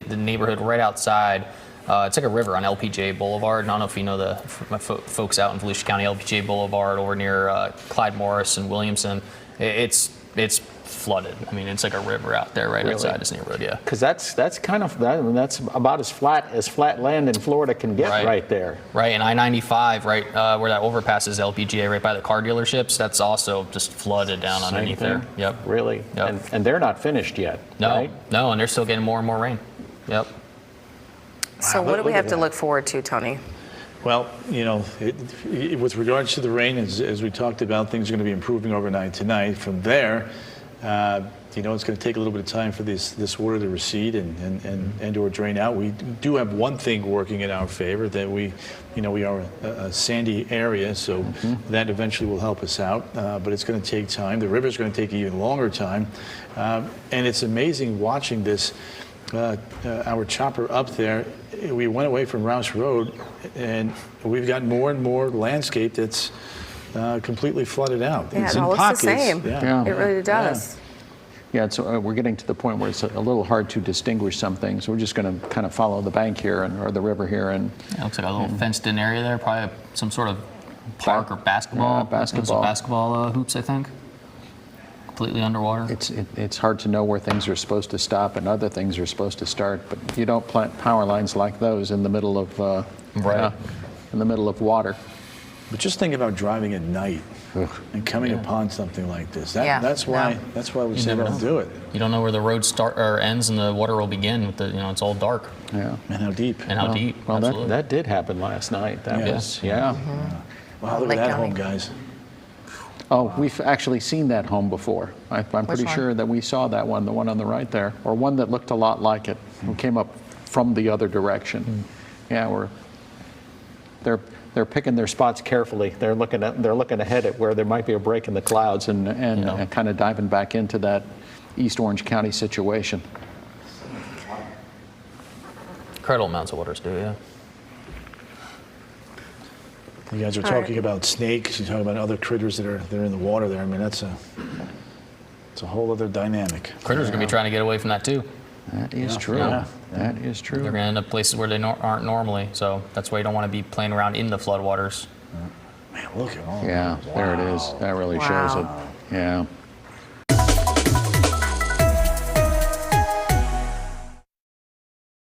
the neighborhood right outside. It's like a river on LPJ Boulevard. I don't know if you know my folks out in Volusia County, LPJ Boulevard over near Clyde Morris and Williamson. It's flooded. I mean, it's like a river out there right outside this neighborhood. Yeah. Because that's about as flat land in Florida can get right there. Right, and I-95, right where that overpass is, LPGA, right by the car dealerships. That's also just flooded down underneath there. Yep. Really. Yep. And they're not finished yet. No. Right? No, and they're still getting more and more rain. Yep. So what do we have to look forward to, Tony? Well, you know, with regards to the rain, as we talked about, things are going to be improving overnight tonight. From there, you know, it's going to take a little bit of time for this water to recede and or drain out. We do have one thing working in our favor, that we are a sandy area, so that eventually will help us out. But it's going to take time. The river's going to take even longer time, and it's amazing watching this. Our chopper up there, we went away from Rouse Road, and we've got more and more landscape that's completely flooded out. Yeah, it's it in all looks pockets. the same. Yeah. It really does. Yeah, we're getting to the point where it's a little hard to distinguish some things. We're just going to kind of follow the bank here or the river here, and it looks like a little fenced-in area there, probably some sort of park or basketball. Basketball hoops, I think. Completely underwater. It's hard to know where things are supposed to stop and other things are supposed to start, but you don't plant power lines like those in the middle of in the middle of water. But just think about driving at night and coming upon something like this. That's why we say don't do it. You don't know where the road ends and the water will begin. With it's all dark. Yeah. And how deep. And how deep. Well, that did happen last night. That was Wow, look at that home, guys. Oh, we've actually seen that home before. I'm pretty sure that we saw that one, the one on the right there, or one that looked a lot like it, who came up from the other direction. Yeah, they're picking their spots carefully. They're looking ahead at where there might be a break in the clouds and kind of diving back into that East Orange County situation. Incredible amounts of waters do, yeah. You guys are talking about snakes. You're talking about other critters that are in the water there. I mean, it's a whole other dynamic. Critters are going to be trying to get away from that too. That is true. Yeah. That is true. They're going to end up places where they aren't normally. So that's why you don't want to be playing around in the floodwaters. Man, look at all. Yeah, there it is. That really shows it. Yeah.